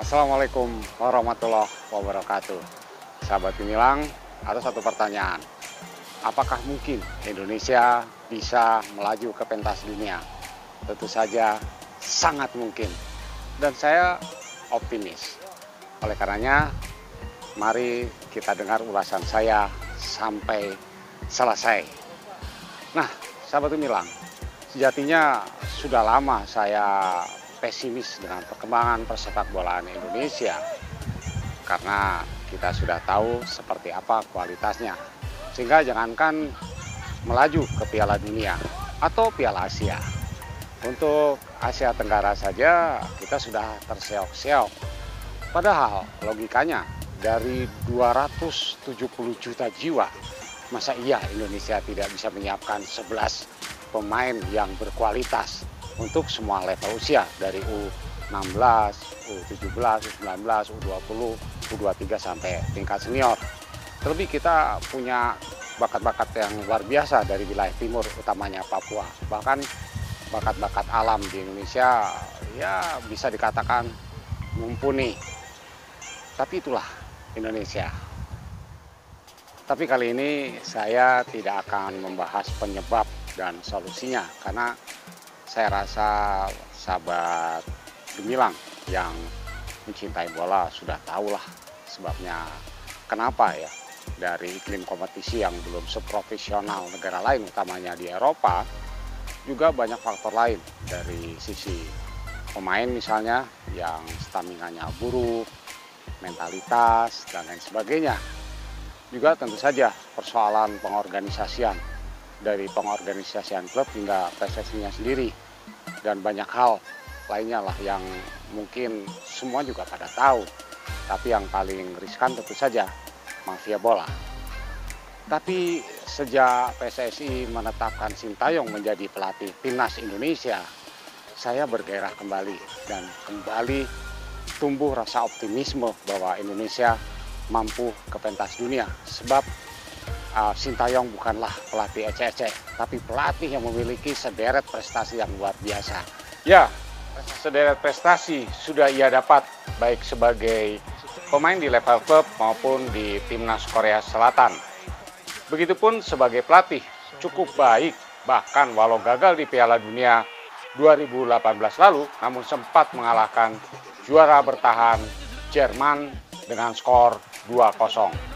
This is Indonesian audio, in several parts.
Assalamualaikum warahmatullahi wabarakatuh. Sahabat Gemilang, ada satu pertanyaan. Apakah mungkin Indonesia bisa melaju ke pentas dunia? Tentu saja sangat mungkin. Dan saya optimis. Oleh karenanya, mari kita dengar ulasan saya sampai selesai. Nah, sahabat Gemilang, sejatinya sudah lama saya pesimis dengan perkembangan persepak bolaan Indonesia karena kita sudah tahu seperti apa kualitasnya, sehingga jangankan melaju ke Piala Dunia atau Piala Asia, untuk Asia Tenggara saja kita sudah terseok-seok. Padahal logikanya dari 270 juta jiwa, masa iya Indonesia tidak bisa menyiapkan 11 pemain yang berkualitas untuk semua level usia, dari U16, U17, U19, U20, U23 sampai tingkat senior. Terlebih kita punya bakat-bakat yang luar biasa dari wilayah timur, utamanya Papua. Bahkan bakat-bakat alam di Indonesia ya bisa dikatakan mumpuni. Tapi itulah Indonesia. Tapi kali ini saya tidak akan membahas penyebab dan solusinya, karena saya rasa sahabat Gemilang yang mencintai bola sudah tahulah sebabnya kenapa ya. Dari iklim kompetisi yang belum seprofesional negara lain, utamanya di Eropa, juga banyak faktor lain. Dari sisi pemain misalnya yang staminanya buruk, mentalitas, dan lain sebagainya. Juga tentu saja persoalan pengorganisasian, dari pengorganisasian klub hingga PSSI-nya sendiri, dan banyak hal lainnya lah yang mungkin semua juga pada tahu. Tapi yang paling riskan tentu saja mafia bola. Tapi sejak PSSI menetapkan Sintayong menjadi pelatih timnas Indonesia, saya bergairah kembali dan kembali tumbuh rasa optimisme bahwa Indonesia mampu ke pentas dunia. Sebab Sintayong bukanlah pelatih ecek-ecek, tapi pelatih yang memiliki sederet prestasi yang luar biasa. Ya, sederet prestasi sudah ia dapat, baik sebagai pemain di level klub maupun di timnas Korea Selatan. Begitupun sebagai pelatih cukup baik, bahkan walau gagal di Piala Dunia 2018 lalu, namun sempat mengalahkan juara bertahan Jerman dengan skor 2-0.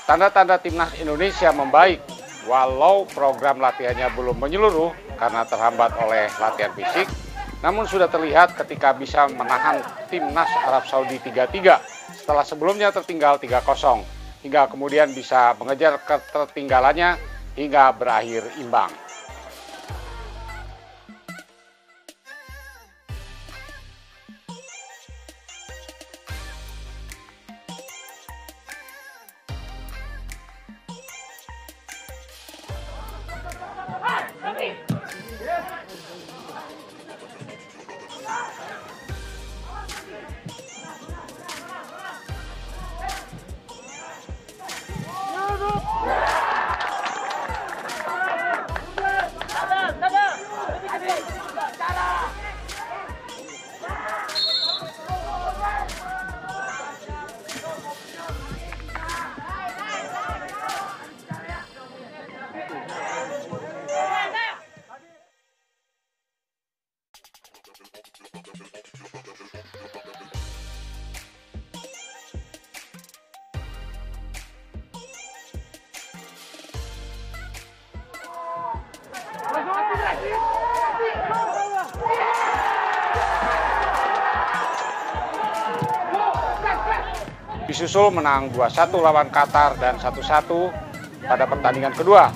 Tanda-tanda timnas Indonesia membaik, walau program latihannya belum menyeluruh karena terhambat oleh latihan fisik, namun sudah terlihat ketika bisa menahan timnas Arab Saudi 3-3 setelah sebelumnya tertinggal 3-0, hingga kemudian bisa mengejar ketertinggalannya hingga berakhir imbang. Disusul menang 2-1 lawan Qatar dan 1-1 pada pertandingan kedua.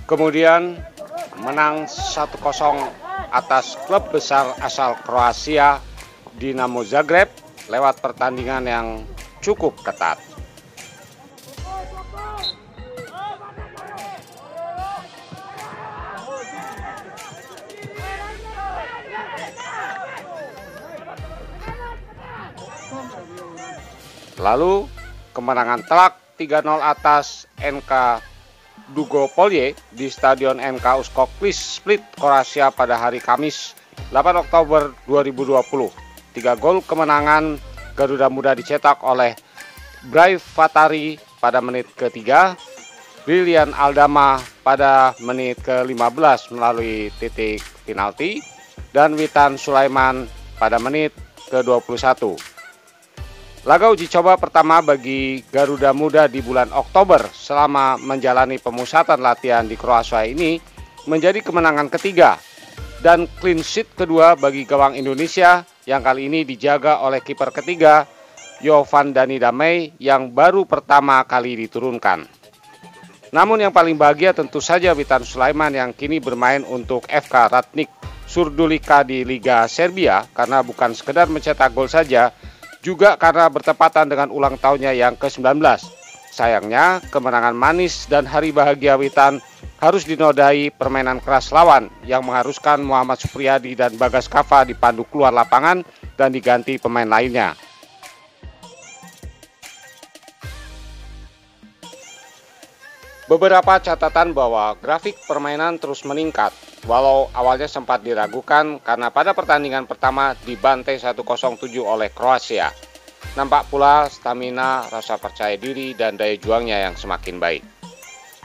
Kemudian menang 1-0 atas klub besar asal Kroasia Dinamo Zagreb lewat pertandingan yang cukup ketat. Lalu kemenangan telak 3-0 atas NK Dugopolje di Stadion NK Uskoklys Split, Kroasia pada hari Kamis 8 Oktober 2020. 3 gol kemenangan Garuda Muda dicetak oleh Brave Fatari pada menit ke-3, Brilian Aldama pada menit ke-15 melalui titik penalti, dan Witan Sulaiman pada menit ke-21. Laga uji coba pertama bagi Garuda Muda di bulan Oktober selama menjalani pemusatan latihan di Kroasia ini menjadi kemenangan ketiga dan clean sheet kedua bagi gawang Indonesia yang kali ini dijaga oleh kiper ketiga Jovan Dani Damai yang baru pertama kali diturunkan. Namun yang paling bahagia tentu saja Witan Sulaiman yang kini bermain untuk FK Ratnik Surdulika di Liga Serbia karena bukan sekedar mencetak gol saja, juga karena bertepatan dengan ulang tahunnya yang ke-19. Sayangnya, kemenangan manis dan hari bahagia Witan harus dinodai permainan keras lawan yang mengharuskan Muhammad Supriyadi dan Bagas Kava dipandu keluar lapangan dan diganti pemain lainnya. Beberapa catatan bahwa grafik permainan terus meningkat, walau awalnya sempat diragukan karena pada pertandingan pertama dibantai 1-7 oleh Kroasia. Nampak pula stamina, rasa percaya diri, dan daya juangnya yang semakin baik.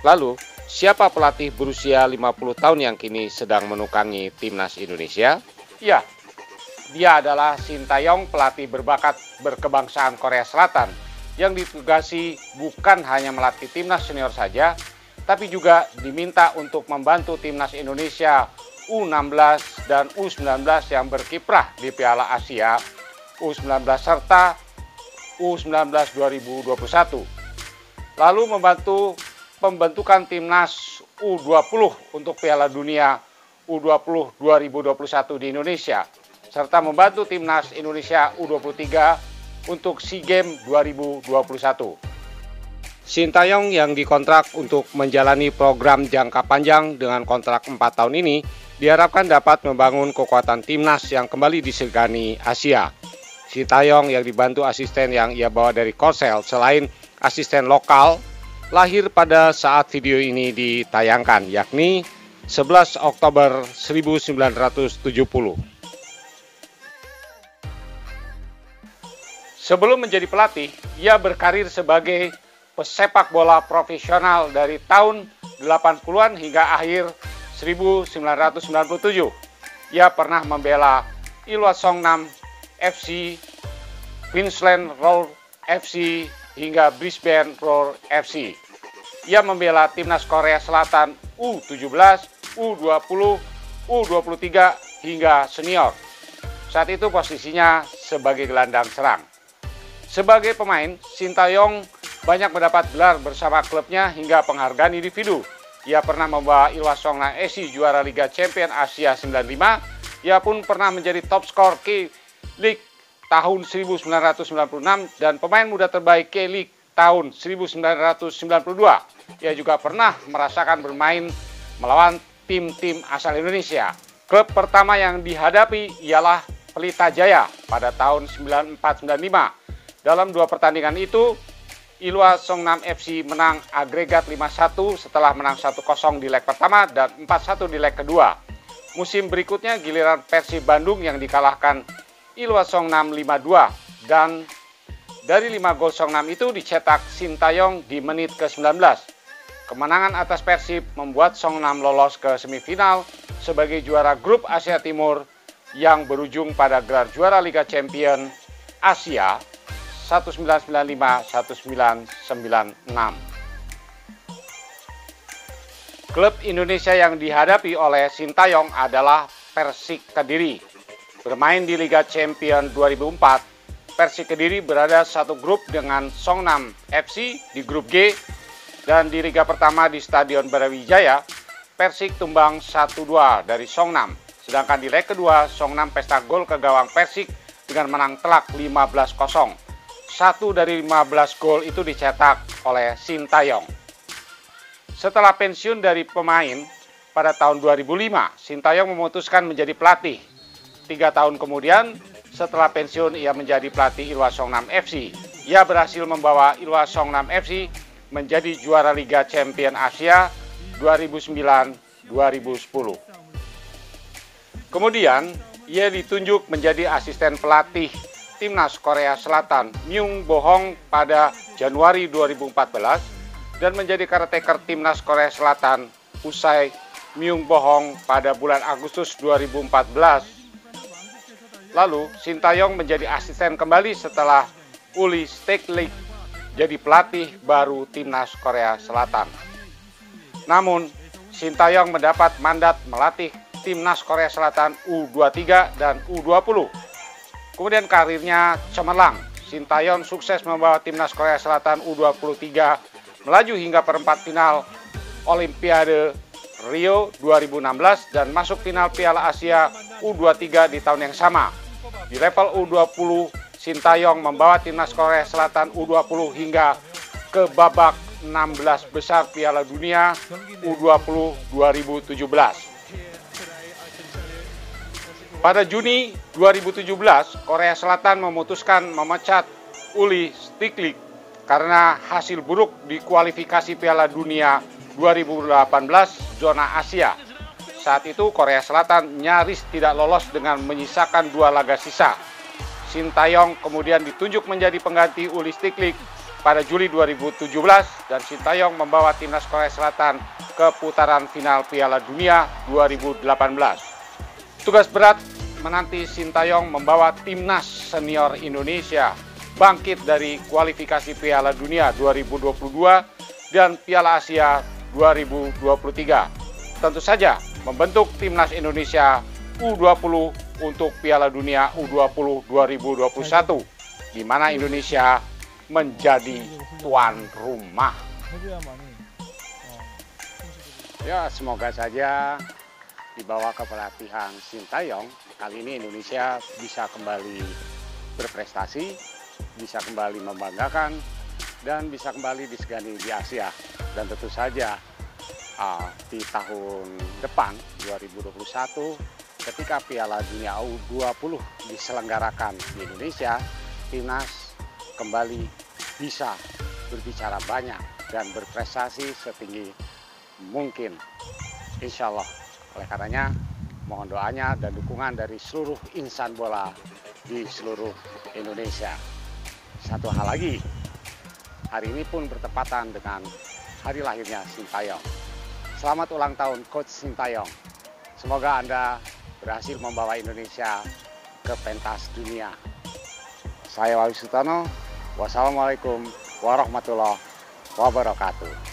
Lalu, siapa pelatih berusia 50 tahun yang kini sedang menukangi timnas Indonesia? Ya, dia adalah Sintayong, pelatih berbakat berkebangsaan Korea Selatan, yang ditugasi bukan hanya melatih timnas senior saja, tapi juga diminta untuk membantu timnas Indonesia U16 dan U19 yang berkiprah di Piala Asia U19 serta U19 2021. Lalu membantu pembentukan timnas U20 untuk Piala Dunia U20 2021 di Indonesia, serta membantu timnas Indonesia U23 untuk SEA Games 2021. Sintayong yang dikontrak untuk menjalani program jangka panjang dengan kontrak 4 tahun ini diharapkan dapat membangun kekuatan timnas yang kembali disegani Asia. Sintayong yang dibantu asisten yang ia bawa dari Korsel selain asisten lokal lahir pada saat video ini ditayangkan, yakni 11 Oktober 1970. Sebelum menjadi pelatih, ia berkarir sebagai pesepak bola profesional dari tahun 80-an hingga akhir 1997. Ia pernah membela Ilhwa Songnam FC, Queensland Roar FC, hingga Brisbane Roar FC. Ia membela timnas Korea Selatan U17, U20, U23 hingga senior. Saat itu posisinya sebagai gelandang serang. Sebagai pemain, Sintayong banyak mendapat gelar bersama klubnya hingga penghargaan individu. Ia pernah membawa Ilhwa Songnam FC juara Liga Champion Asia 95. Ia pun pernah menjadi top skor K-League tahun 1996 dan pemain muda terbaik K-League tahun 1992. Ia juga pernah merasakan bermain melawan tim-tim asal Indonesia. Klub pertama yang dihadapi ialah Pelita Jaya pada tahun 94-95. Dalam 2 pertandingan itu, Ilhwa Songnam FC menang agregat 5-1 setelah menang 1-0 di leg pertama dan 4-1 di leg kedua. Musim berikutnya giliran Persib Bandung yang dikalahkan Ilhwa Songnam 5-2 dan dari 5 gol Songnam itu dicetak Sintayong di menit ke-19. Kemenangan atas Persib membuat Songnam lolos ke semifinal sebagai juara grup Asia Timur yang berujung pada gelar juara Liga Champion Asia 1995-1996. Klub Indonesia yang dihadapi oleh Sintayong adalah Persik Kediri. Bermain di Liga Champion 2004, Persik Kediri berada satu grup dengan Songnam FC di grup G, dan di Liga pertama di Stadion Brawijaya, Persik tumbang 1-2 dari Songnam. Sedangkan di leg kedua, Songnam pesta gol ke gawang Persik dengan menang telak 15-0. 1 dari 15 gol itu dicetak oleh Shin Tae-yong. Setelah pensiun dari pemain pada tahun 2005, Shin Tae-yong memutuskan menjadi pelatih. 3 tahun kemudian, setelah pensiun ia menjadi pelatih Ilhwa Songnam FC. Ia berhasil membawa Ilhwa Songnam FC menjadi juara Liga Champion Asia 2009-2010. Kemudian, ia ditunjuk menjadi asisten pelatih Timnas Korea Selatan Myung Bo-hong pada Januari 2014 dan menjadi caretaker Timnas Korea Selatan usai Myung Bo-hong pada bulan Agustus 2014. Lalu, Shin Tae-yong menjadi asisten kembali setelah Uli Steklik jadi pelatih baru Timnas Korea Selatan. Namun, Shin Tae-yong mendapat mandat melatih Timnas Korea Selatan U23 dan U20. Kemudian karirnya cemerlang. Shin Tae-yong sukses membawa Timnas Korea Selatan U23 melaju hingga perempat final Olimpiade Rio 2016 dan masuk final Piala Asia U23 di tahun yang sama. Di level U20, Shin Tae-yong membawa Timnas Korea Selatan U20 hingga ke babak 16 besar Piala Dunia U20 2017. Pada Juni 2017, Korea Selatan memutuskan memecat Uli Steklik karena hasil buruk di kualifikasi Piala Dunia 2018 zona Asia. Saat itu Korea Selatan nyaris tidak lolos dengan menyisakan 2 laga sisa. Shin Tae-yong kemudian ditunjuk menjadi pengganti Uli Steklik pada Juli 2017 dan Shin Tae-yong membawa Timnas Korea Selatan ke putaran final Piala Dunia 2018. Tugas berat menanti Shin Tae-yong membawa Timnas Senior Indonesia bangkit dari kualifikasi Piala Dunia 2022 dan Piala Asia 2023. Tentu saja membentuk Timnas Indonesia U20 untuk Piala Dunia U20 2021, di mana Indonesia menjadi tuan rumah. Ya, semoga saja di bawah kepelatihan Shin Tae-yong, kali ini Indonesia bisa kembali berprestasi, bisa kembali membanggakan, dan bisa kembali disegani di Asia. Dan tentu saja di tahun depan 2021 ketika Piala Dunia U20 diselenggarakan di Indonesia, Timnas kembali bisa berbicara banyak dan berprestasi setinggi mungkin, insya Allah. Oleh karenanya, mohon doanya dan dukungan dari seluruh insan bola di seluruh Indonesia. Satu hal lagi, hari ini pun bertepatan dengan hari lahirnya Shin Tae-yong. Selamat ulang tahun Coach Shin Tae-yong. Semoga Anda berhasil membawa Indonesia ke pentas dunia. Saya Wawi Sultano, wassalamualaikum warahmatullahi wabarakatuh.